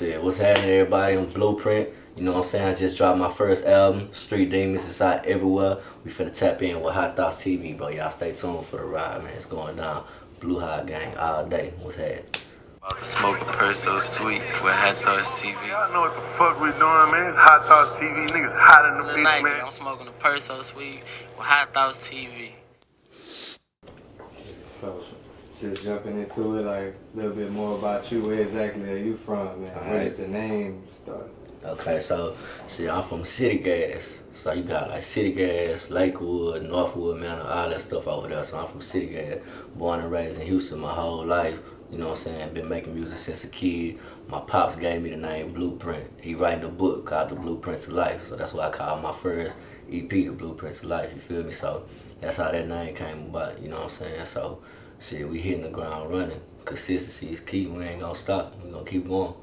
Shit, what's happening, everybody? I'm Blueprint. You know what I'm saying? I just dropped my first album, Street Demons. It's out everywhere. We finna tap in with Hot Thoughts TV, bro. Y'all stay tuned for the ride, man. It's going down. Blue Hot Gang all day. What's happening? About to smoke a purse so sweet with Hot Thoughts TV. Y'all know what the fuck we doing, man. It's Hot Thoughts TV. Niggas hot in the bitch, Tonight, man. I'm smoking a purse so sweet with Hot Thoughts TV. So, just jumping into it, like a little bit more about you. Where exactly are you from, man? Where did the name start? Okay, so, see, I'm from City Gas. So you got like City Gas, Lakewood, Northwood, man, all that stuff over there. So I'm from City Gas, born and raised in Houston my whole life. You know what I'm saying? Been making music since a kid. My pops gave me the name Blueprint. He writing a book called The Blueprint to Life. So that's why I call my first EP The Blueprint to Life, you feel me? So that's how that name came about, you know what I'm saying? So shit, we hitting the ground running. Consistency is key. We ain't gonna stop. We gonna keep going.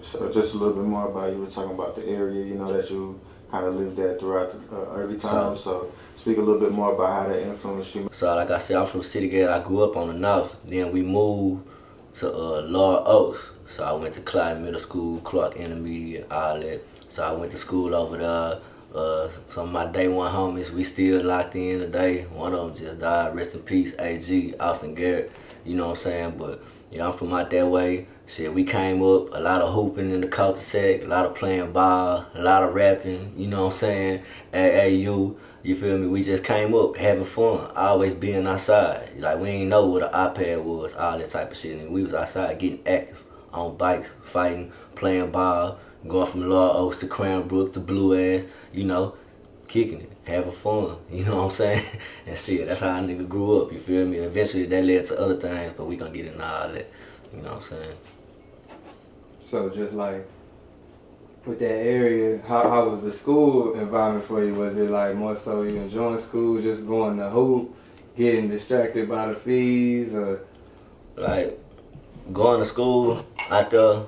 So just a little bit more about, you were talking about the area, you know, that you kind of lived there throughout every time. So speak a little bit more about how that influenced you. So like I said, I'm from City Gate. I grew up on the north. Then we moved to Laurel Oaks. So I went to Clyde Middle School, Clark Intermediate, all that. So I went to school over there. Some of my day one homies, we still locked in today. One of them just died. Rest in peace, AG, Austin Garrett. You know what I'm saying? But yeah, I'm from out that way. Shit, we came up, a lot of hooping in the cul-de-sac, a lot of playing ball, a lot of rapping, you know what I'm saying? AAU, you feel me? We just came up having fun, always being outside. Like, we ain't know what an iPad was, all that type of shit. And we was outside getting active, on bikes, fighting, playing ball, going from Laurel Oaks to Cranbrook to Blue Ash, you know, kicking it, having fun, you know what I'm saying? And shit, that's how a nigga grew up, you feel me? And eventually that led to other things, but we gonna get into all that, you know what I'm saying? So just like with that area, how was the school environment for you? Was it like more so you enjoying school, just going to hoop, getting distracted by the fees, or? Like going to school out there,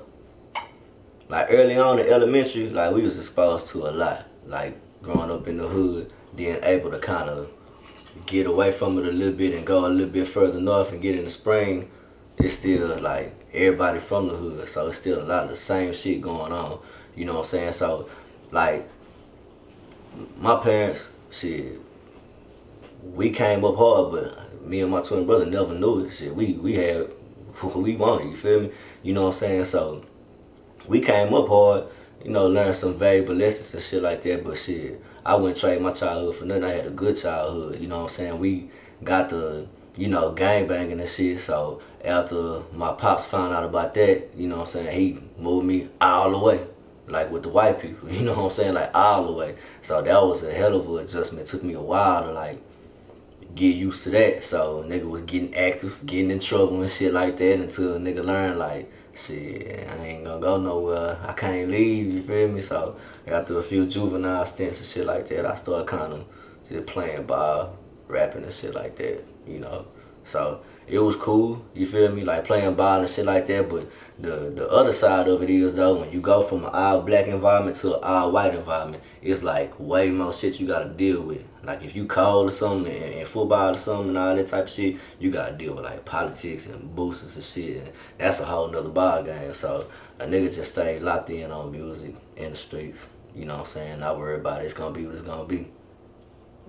like early on in elementary, like we was exposed to a lot. Like growing up in the hood, being able to kind of get away from it a little bit and go a little bit further north and get in the spring. It's still like everybody from the hood, so it's still a lot of the same shit going on, you know what I'm saying? So like my parents, shit, we came up hard, but me and my twin brother never knew it. Shit, we had what we wanted, you feel me? You know what I'm saying? So we came up hard, you know, learned some valuable lessons and shit like that, but shit, I wouldn't trade my childhood for nothing. I had a good childhood, you know what I'm saying? We got the, you know, gangbanging and shit, so after my pops found out about that, you know what I'm saying, he moved me all the way, like with the white people, you know what I'm saying, like all the way. So that was a hell of an adjustment. It took me a while to like get used to that. So nigga was getting active, getting in trouble and shit like that until a nigga learned like, shit, I ain't gonna go nowhere, I can't leave, you feel me? So after a few juvenile stints and shit like that, I started kind of just playing ball, rapping and shit like that, you know. So it was cool, you feel me, like playing ball and shit like that, but the other side of it is though, when you go from an all black environment to an all white environment, it's like way more shit you gotta deal with. Like if you cold or something in football or something and all that type of shit, you gotta deal with like politics and boosters and shit, and that's a whole nother ball game. So a nigga just stay locked in on music in the streets, you know what I'm saying, not worry about it, it's gonna be what it's gonna be.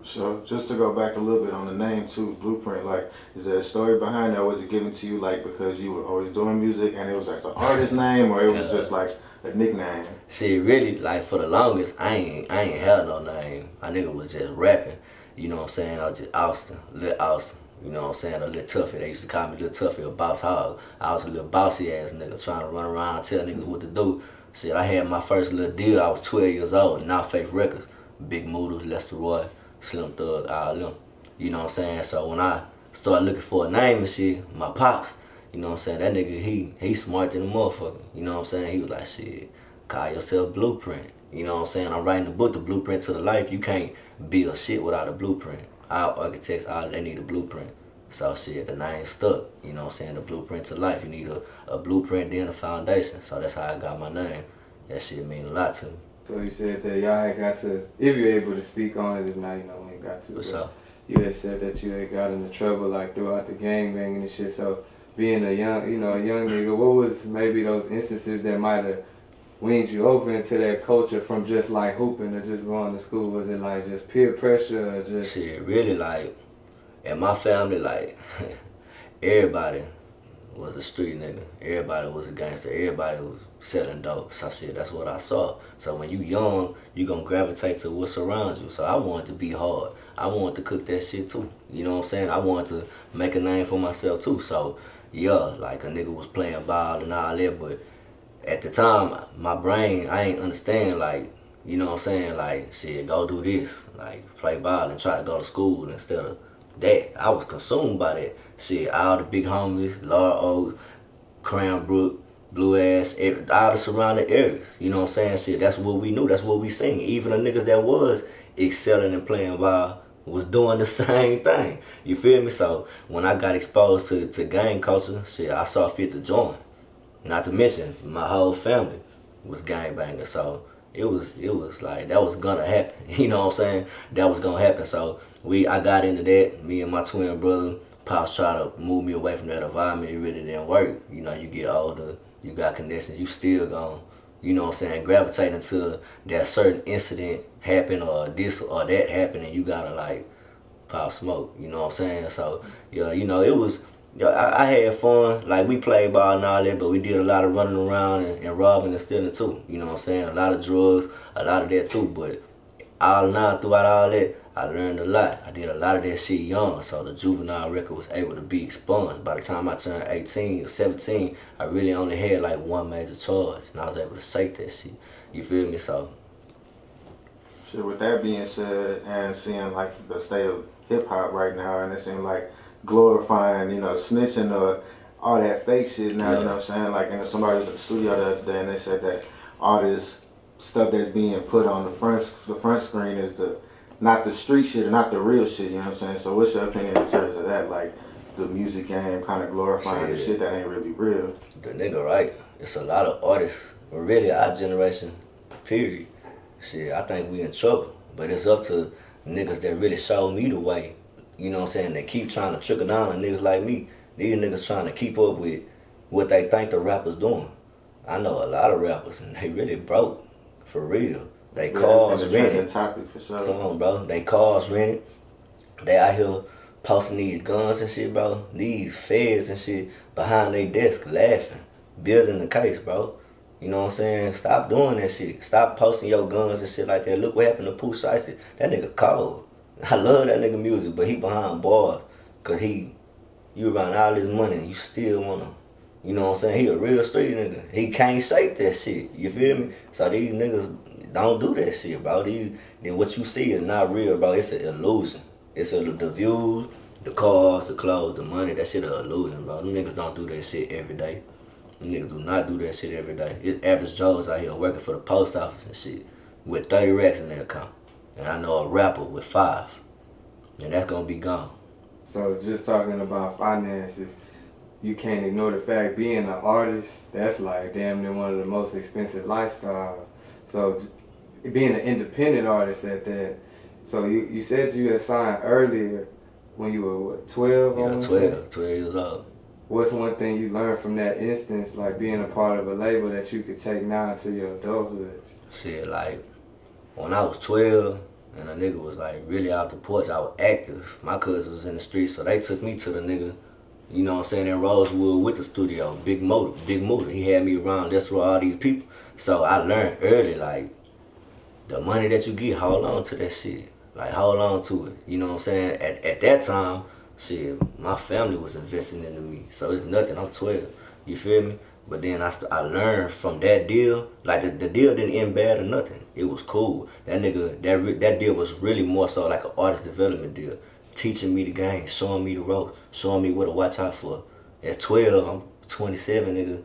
So just to go back a little bit on the name too, Blueprint, like, is there a story behind that? Was it given to you like because you were always doing music and it was like the artist name, or it was just like a nickname? Shit, really, like for the longest, I ain't had no name. My nigga was just rapping, you know what I'm saying? I was just Austin, Lil Austin, you know what I'm saying? A Lil Tuffy, they used to call me Lil Tuffy, a boss hog. I was a little bossy ass nigga trying to run around and tell niggas what to do. Shit, I had my first little deal, I was 12 years old, Now Faith Records, Big Moodle, Lester Roy, Slim Thug, all them. You know what I'm saying? So when I started looking for a name and shit, my pops, you know what I'm saying, that nigga, he smart than a motherfucker. You know what I'm saying? He was like, shit, call yourself Blueprint. You know what I'm saying? I'm writing the book, The Blueprint to the Life. You can't build shit without a blueprint. All architects, they need a blueprint. So shit, the name stuck. You know what I'm saying? The Blueprint to Life. You need a blueprint, then a foundation. So that's how I got my name. That shit mean a lot to me. So you said that y'all had got to, if you're able to speak on it, if not, you know, we ain't got to. For sure. You had said that you had got into trouble like throughout the gangbanging and shit. So being a young, a young nigga, what was maybe those instances that might have weaned you over into that culture from just like hooping or just going to school? Was it like just peer pressure or just... Shit, really like, in my family, like, everybody was a street nigga. Everybody was a gangster. Everybody was selling dope. So shit, that's what I saw. So when you young, you gonna gravitate to what surrounds you. So I wanted to be hard. I wanted to cook that shit too. You know what I'm saying? I wanted to make a name for myself too. So yeah, like a nigga was playing ball and all that, but at the time, my brain, I ain't understand, like, you know what I'm saying, like, shit, go do this, like, play ball and try to go to school instead of that. I was consumed by that. Shit, all the big homies, Laurel Oaks, Cranbrook, Blue Ash, all the surrounding areas, you know what I'm saying? Shit, that's what we knew, that's what we seen. Even the niggas that was excelling and playing ball was doing the same thing, you feel me? So, when I got exposed to gang culture, shit, I saw fit to join. Not to mention, my whole family was gangbangers, so it was like that was gonna happen. You know what I'm saying? That was gonna happen. So I got into that. Me and my twin brother, Pops tried to move me away from that environment. It really didn't work. You know, you get older, you got connections, you still gonna, you know what I'm saying, gravitate until that certain incident happened or this or that happened, and you gotta like pop smoke. You know what I'm saying? So yeah, you know, it was. I had fun, like we played ball and all that, but we did a lot of running around and robbing and stealing too, you know what I'm saying? A lot of drugs, a lot of that too, but all in all, throughout all that, I learned a lot. I did a lot of that shit young, so the juvenile record was able to be expunged. By the time I turned 18 or 17, I really only had like one major charge, and I was able to shake that shit, you feel me? So Shit, with that being said, and seeing like the state of hip hop right now, and it seems like glorifying, you know, snitching or all that fake shit now, you know what I'm saying? Like, and somebody was at the studio the other day and they said that all this stuff that's being put on the front screen is not the street shit or not the real shit, you know what I'm saying? So what's your opinion in terms of that? Like, the music game kind of glorifying the shit that ain't really real. The nigga right. It's a lot of artists, or really our generation, period. Shit, I think we in trouble. But it's up to niggas that really show me the way. You know what I'm saying? They keep trying to trickle down on niggas like me. These niggas trying to keep up with what they think the rappers doing. I know a lot of rappers and they really broke. For real. They cars rented. Topic for sure. Come on, bro. They cars rented. They out here posting these guns and shit, bro. These feds and shit behind their desk laughing. Building the case, bro. You know what I'm saying? Stop doing that shit. Stop posting your guns and shit like that. Look what happened to Pooh Shiesty. That nigga cold. I love that nigga music, but he behind bars. Cause you around all this money and you still wanna, you know what I'm saying? He a real street nigga. He can't shake that shit. You feel me? So these niggas don't do that shit, bro. Then what you see is not real, bro. It's an illusion. It's the views, the cars, the clothes, the money. That shit an illusion, bro. Them niggas don't do that shit every day. Them niggas do not do that shit every day. It's average Joes out here working for the post office and shit with 30 racks in their account. And I know a rapper with 5. And that's gonna be gone. So just talking about finances, you can't ignore the fact being an artist, that's like damn near one of the most expensive lifestyles. So being an independent artist at that, so you said you had signed earlier when you were what, 12? Yeah, 12 years old. What's one thing you learned from that instance, like being a part of a label that you could take now into your adulthood? Shit, like when I was 12, and a nigga was like really out the porch, I was active. My cousin was in the streets, so they took me to the nigga, you know what I'm saying, in Rosewood with the studio, Big Motor. He had me around, that's where all these people. So I learned early, like, the money that you get, hold on to that shit. Like, hold on to it. You know what I'm saying? At that time, shit, my family was investing into me. So it's nothing, I'm 12. You feel me? But then I learned from that deal, like the deal didn't end bad or nothing. It was cool. That nigga, that deal was really more so like an artist development deal. Teaching me the game, showing me the ropes, showing me what to watch out for. At 12, I'm 27, nigga.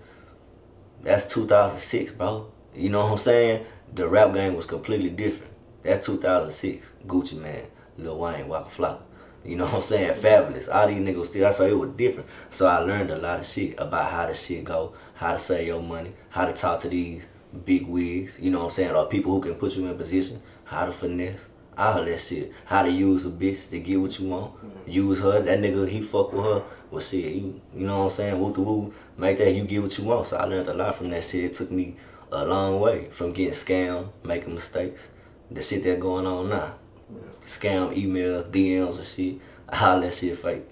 That's 2006, bro. You know what I'm saying? The rap game was completely different. That's 2006. Gucci Mane, Lil Wayne, Waka Flocka. You know what I'm saying? Fabulous. All these niggas still, so it was different. So I learned a lot of shit about how the shit go, how to save your money, how to talk to these big wigs, you know what I'm saying, or people who can put you in position, how to finesse, All that shit. How to use a bitch to get what you want. Use her. That nigga, he fuck with her. Well, shit, you know what I'm saying? Woo to woo. Make that you get what you want. So I learned a lot from that shit. It took me a long way from getting scammed, making mistakes. The shit that going on now. Scam emails, DMs and shit. All that shit fake.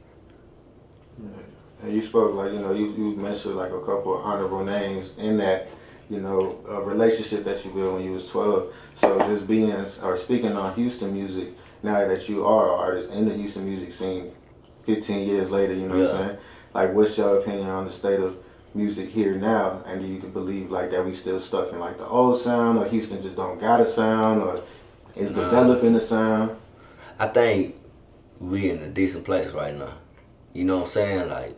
And you spoke like, you know, you mentioned like a couple of honorable names in that, you know, relationship that you built when you was 12. So just being or speaking on Houston music, now that you are an artist in the Houston music scene 15 years later, you know what I'm saying? Like, what's your opinion on the state of music here now? And do you believe like that we still stuck in like the old sound, or Houston just don't got a sound, or is developing a sound? I think we in a decent place right now. You know what I'm saying? Like,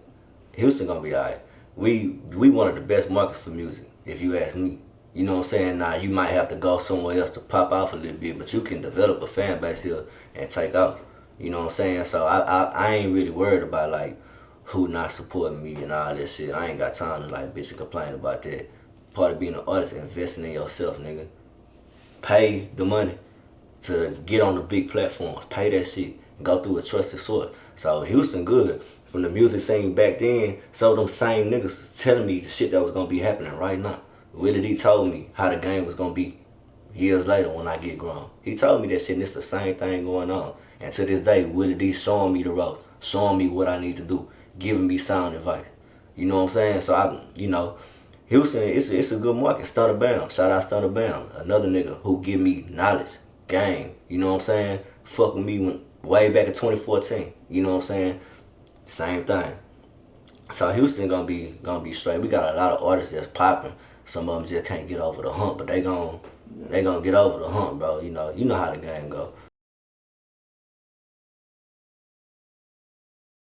Houston gonna be alright. We one of the best markets for music, if you ask me. You know what I'm saying? Now, you might have to go somewhere else to pop off a little bit, but you can develop a fan base here and take off. You know what I'm saying? So I ain't really worried about like who not supporting me and all this shit. I ain't got time to like bitch and complain about that. Part of being an artist is investing in yourself, nigga. Pay the money to get on the big platforms. Pay that shit. Go through a trusted source. So Houston good. From the music scene back then, so them same niggas telling me the shit that was gonna be happening right now. Willie D told me how the game was gonna be years later when I get grown. He told me that shit and it's the same thing going on. And to this day, Willie D showing me the road, showing me what I need to do, giving me sound advice. You know what I'm saying? So you know, Houston, it's a good market. Stunner Bam, shout out Stunner Bam, another nigga who give me knowledge, game. You know what I'm saying? Fuck with me way back in 2014. You know what I'm saying? Same thing. So Houston gonna be straight. We got a lot of artists that's popping. Some of them just can't get over the hump, but they gon' get over the hump, bro. You know how the game go.